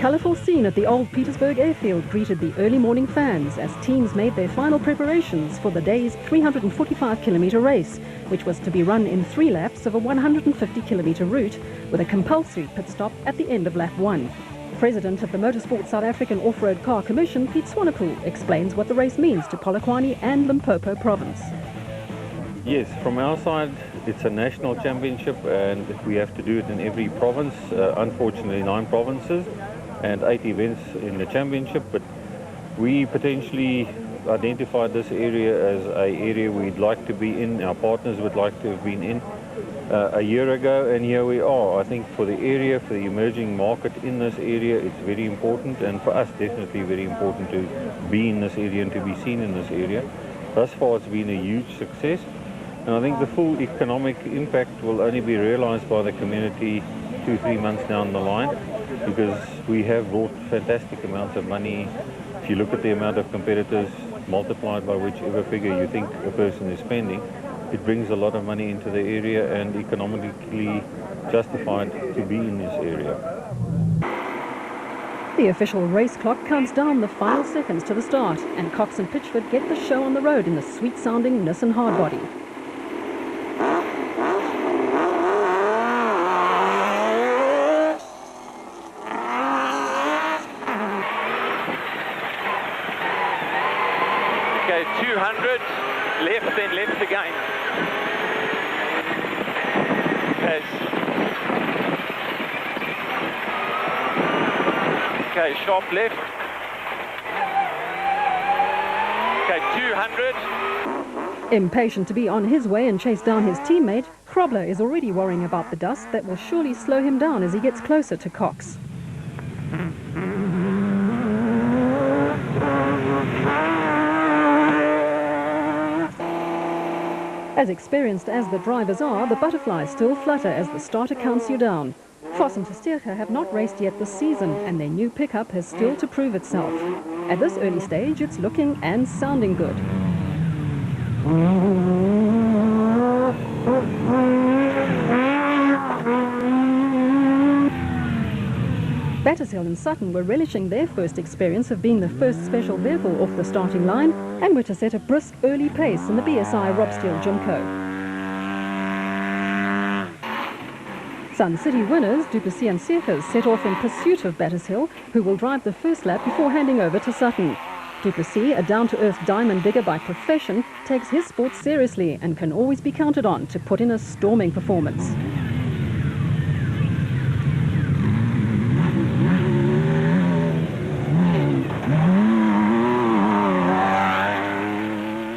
colourful scene at the old Petersburg airfield greeted the early morning fans as teams made their final preparations for the day's 345-kilometre race, which was to be run in 3 laps of a 150-kilometre route with a compulsory pit stop at the end of lap 1. President of the Motorsport South African Off-Road Car Commission, Piet Swanepoel, explains what the race means to Polokwane and Limpopo province. Yes, from our side, it's a national championship and we have to do it in every province, unfortunately 9 provinces and 8 events in the championship, but we potentially identified this area as an area we'd like to be in, our partners would like to have been in a year ago, and here we are. I think for the area, for the emerging market in this area, it's very important, and for us definitely very important to be in this area and to be seen in this area. Thus far it's been a huge success. And I think the full economic impact will only be realized by the community 2-3 months down the line, because we have brought fantastic amounts of money. If you look at the amount of competitors multiplied by whichever figure you think a person is spending, it brings a lot of money into the area and economically justified to be in this area. The official race clock counts down the final seconds to the start, and Cox and Pitchford get the show on the road in the sweet-sounding Nissan hardbody. Okay, 200, left, then left again. Okay, sharp left. Okay, 200. Impatient to be on his way and chase down his teammate, Krobler is already worrying about the dust that will surely slow him down as he gets closer to Cox. As experienced as the drivers are, the butterflies still flutter as the starter counts you down. Vos and Versteeghe have not raced yet this season, and their new pickup has still to prove itself. At this early stage, it's looking and sounding good. Battershill and Sutton were relishing their first experience of being the first special vehicle off the starting line and were to set a brisk early pace in the BSI Robsteel Jimco. Sun City winners, Du Plessis and Seegers, set off in pursuit of Battershill, who will drive the first lap before handing over to Sutton. Du Plessis, a down-to-earth diamond digger by profession, takes his sport seriously and can always be counted on to put in a storming performance.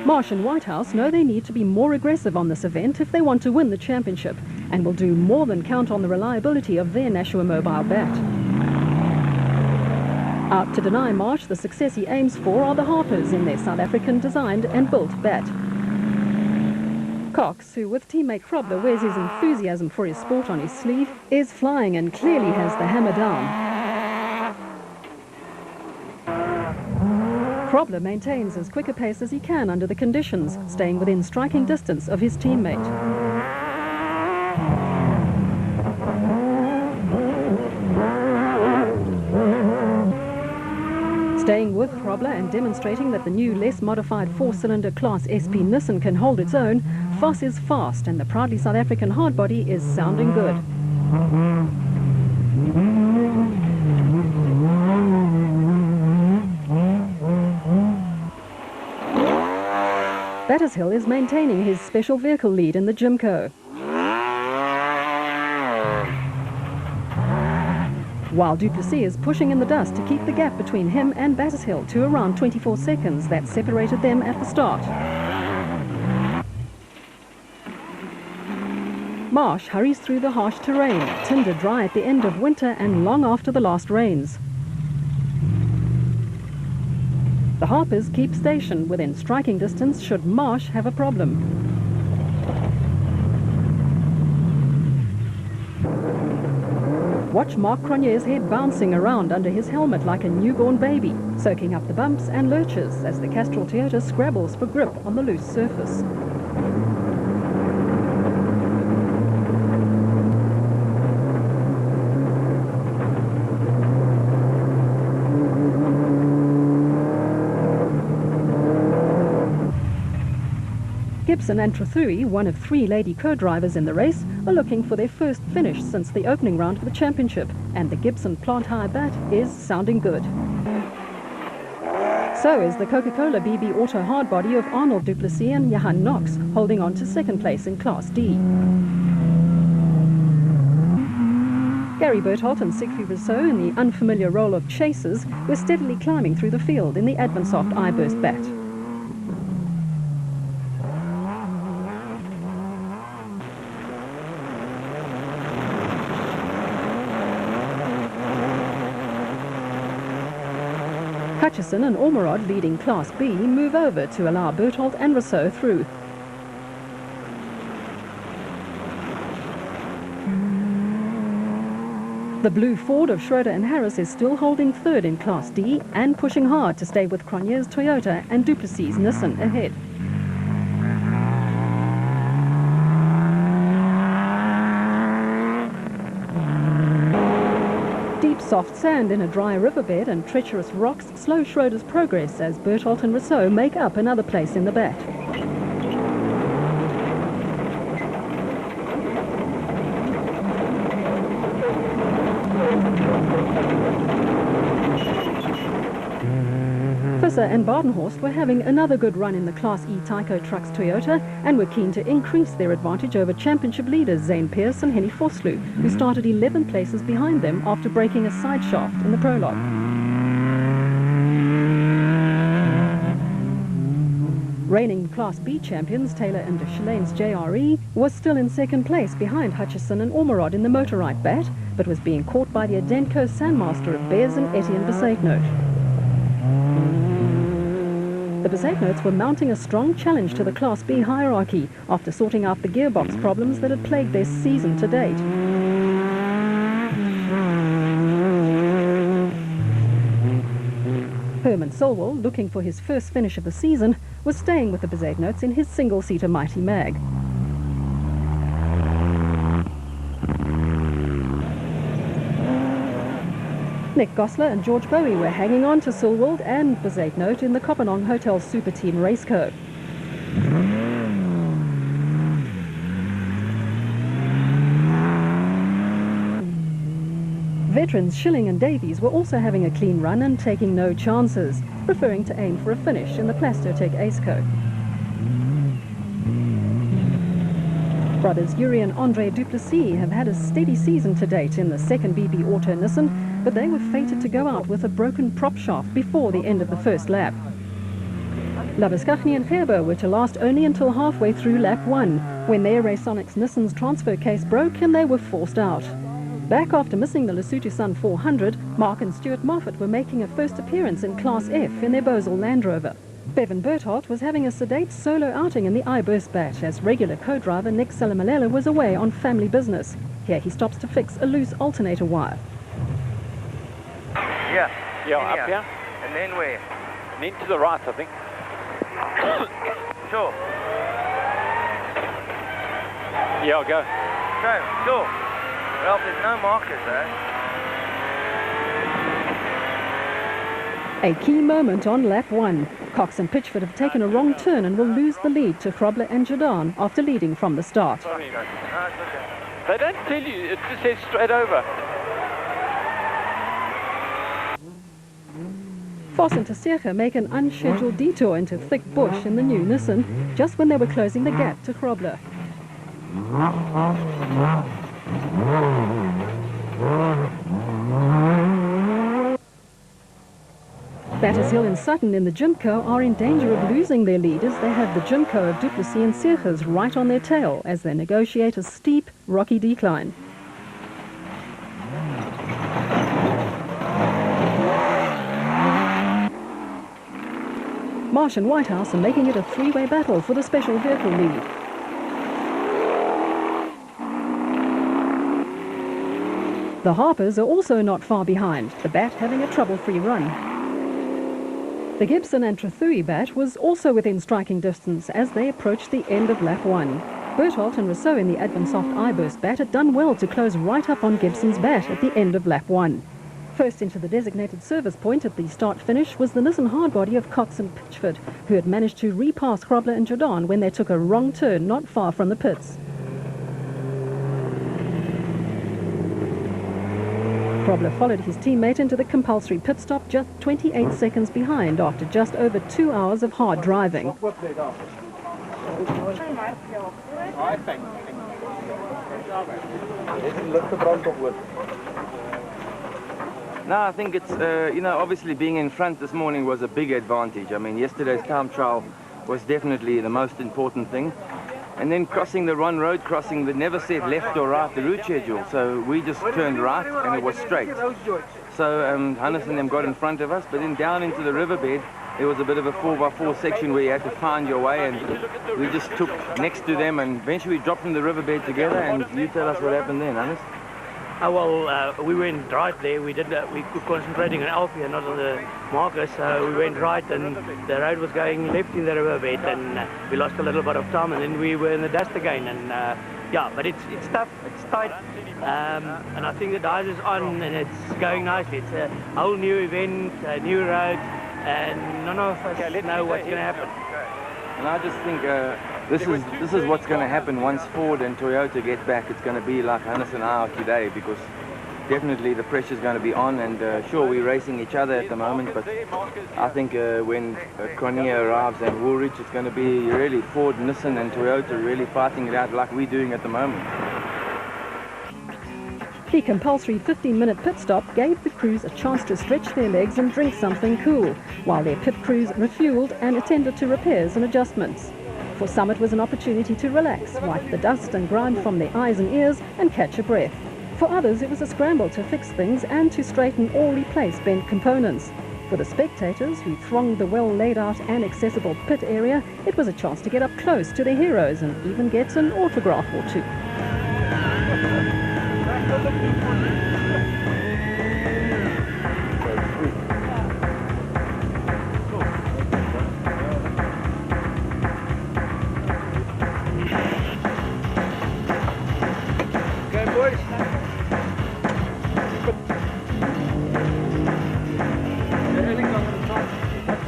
Marsh and Whitehouse know they need to be more aggressive on this event if they want to win the championship, and will do more than count on the reliability of their Nashua Mobile bat. Out to deny Marsh the success he aims for are the Harpers in their South African designed and built bat. Cox, who with teammate Krobler wears his enthusiasm for his sport on his sleeve, is flying and clearly has the hammer down. Krobler maintains as quick a pace as he can under the conditions, staying within striking distance of his teammate. Staying with Krobler and demonstrating that the new, less modified 4-cylinder Class SP Nissan can hold its own, Vos is fast and the proudly South African hardbody is sounding good. Battershill is maintaining his special vehicle lead in the Jimco, while Du Plessis is pushing in the dust to keep the gap between him and Battershill to around 24 seconds that separated them at the start. Marsh hurries through the harsh terrain, tinder dry at the end of winter and long after the last rains. The Harpers keep station within striking distance should Marsh have a problem. Watch Mark Cronje's head bouncing around under his helmet like a newborn baby, soaking up the bumps and lurches as the Castrol Toyota scrabbles for grip on the loose surface. Gibson and Trethewey, one of 3 lady co-drivers in the race, are looking for their first finish since the opening round of the championship, and the Gibson Plant High bat is sounding good. So is the Coca-Cola BB Auto hardbody of Arnold du Plessis and Johan Knox, holding on to second place in Class D. Gary Berthold and Siegfried Rousseau, in the unfamiliar role of chasers, were steadily climbing through the field in the Advansoft I-Burst bat. Hutchison and Ormerod, leading Class B, move over to allow Berthold and Rousseau through. The blue Ford of Schroeder and Harris is still holding third in Class D and pushing hard to stay with Cronje's Toyota and Duplessis' Nissan ahead. Deep soft sand in a dry riverbed and treacherous rocks slow Schroeder's progress as Berthold and Rousseau make up another place in the bat. Visser and Badenhorst were having another good run in the Class E Tyco Trucks Toyota and were keen to increase their advantage over championship leaders Zane Pierce and Henny Vosloo, who started 11 places behind them after breaking a side shaft in the prologue. Reigning Class B champions Taylor and Dechelane's JRE was still in second place behind Hutchison and Ormerod in the Motorite bat, but was being caught by the Adenco Sandmaster of Bez and Etienne Besaidnote. The Besaidnotes were mounting a strong challenge to the Class B hierarchy after sorting out the gearbox problems that had plagued their season to date. Herman Solwell, looking for his first finish of the season, was staying with the Besaidnotes in his single-seater Mighty Mag. Nick Gosler and George Bowie were hanging on to Solwald and Besaidnote in the Kopenong Hotel Super Team Raceco. Veterans Schilling and Davies were also having a clean run and taking no chances, preferring to aim for a finish in the Plastotech Aceco. Brothers Yuri and Andre Duplessis have had a steady season to date in the second BB Auto Nissan, but they were fated to go out with a broken prop shaft before the end of the first lap. Labuskachny and Gerber were to last only until halfway through lap 1, when their Raysonics Nissan's transfer case broke and they were forced out. Back after missing the Lesotho Sun 400, Mark and Stuart Moffat were making a first appearance in Class F in their Bosel Land Rover. Bevan Berthold was having a sedate solo outing in the I-Burst bat as regular co-driver Nick Salamalela was away on family business. Here he stops to fix a loose alternator wire. Yeah, up here. And then where? And then to the right, I think. Sure. Yeah, I'll go. Sure. Well, there's no markers there. A key moment on lap 1. Cox and Pitchford have taken a wrong turn and will lose the lead to Grobler and Jordan after leading from the start. They don't tell you, it just says straight over. Voss and Tessierge make an unscheduled detour into thick bush in the new Nissan, just when they were closing the gap to Grobler. Batters Hill and Sutton in the Jimco are in danger of losing their lead as they have the Jimco of Duplessis and Seerges right on their tail as they negotiate a steep, rocky decline. Marsh and Whitehouse are making it a three-way battle for the special vehicle lead. The Harpers are also not far behind, the bat having a trouble-free run. The Gibson and Trethewey bat was also within striking distance as they approached the end of lap 1. Berthold and Rousseau in the Advansoft I-Burst bat had done well to close right up on Gibson's bat at the end of lap 1. First into the designated service point at the start-finish was the Nissan hardbody of Cox and Pitchford, who had managed to repass Grobler and Jordan when they took a wrong turn not far from the pits. Grobler followed his teammate into the compulsory pit stop just 28 seconds behind after just over 2 hours of hard driving. No, I think it's, obviously being in front this morning was a big advantage. I mean, yesterday's time trial was definitely the most important thing. And then crossing the Ron Road crossing, they never said left or right, the route schedule. So we just turned right and it was straight. So Hannes and them got in front of us, but then down into the riverbed, there was a bit of a 4x4 section where you had to find your way, and we just took next to them and eventually dropped in the riverbed together. And you tell us what happened then, Hannes. We went right there. We were concentrating on Alfie, not on the markers. So we went right, and the road was going left in the riverbed, and we lost a little bit of time, and then we were in the dust again. And yeah, but it's tough, it's tight, and I think the dice is on, and it's going nicely. It's a whole new event, a new road, and none of us know what's going to happen. And I just think this is what's going to happen once Ford and Toyota get back. It's going to be like Hannes and I are today, because definitely the pressure's going to be on, and sure, we're racing each other at the moment, but I think when Cornea arrives and Woolwich, it's going to be really Ford, Nissan and Toyota really fighting it out like we're doing at the moment. The compulsory 15-minute pit stop gave the crews a chance to stretch their legs and drink something cool, while their pit crews refueled and attended to repairs and adjustments. For some, it was an opportunity to relax, wipe the dust and grime from their eyes and ears, and catch a breath. For others, it was a scramble to fix things and to straighten or replace bent components. For the spectators, who thronged the well-laid-out and accessible pit area, it was a chance to get up close to their heroes and even get an autograph or two.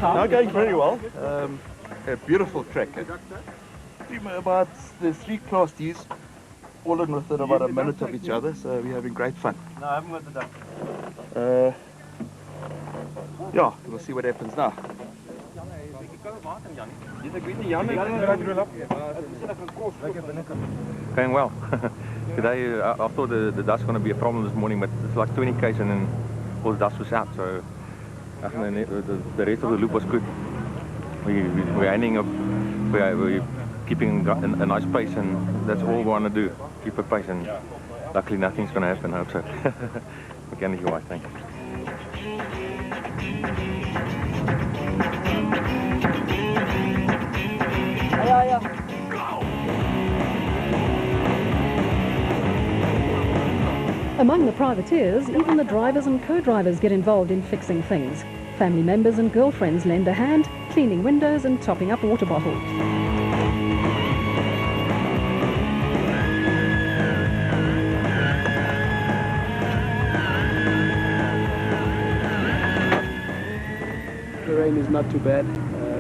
Now going very well. A beautiful track. There's 3 Class Ds, all in within about a minute of each other, so we're having great fun. No, I haven't got the duck. Yeah, we'll see what happens now. Going well. Today I thought the dust was going to be a problem this morning, but it's like 20 k's and then all the dust was out, so the rest of the loop was good. We're aiming up, we're keeping a nice pace, and that's all we want to do, keep a pace, and luckily nothing's going to happen, I hope so. Mechanical-wise, thank you. Among the privateers, even the drivers and co-drivers get involved in fixing things. Family members and girlfriends lend a hand, cleaning windows and topping up water bottles. The rain is not too bad.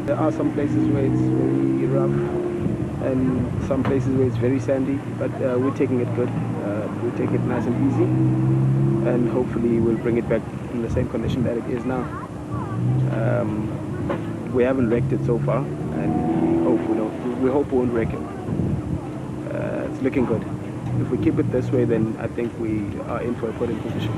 There are some places where it's very rough and some places where it's very sandy, but we're taking it good. We'll take it nice and easy, and hopefully we'll bring it back in the same condition that it is now. We haven't wrecked it so far, and we hope we won't wreck it. It's looking good. If we keep it this way, then I think we are in for a podium position.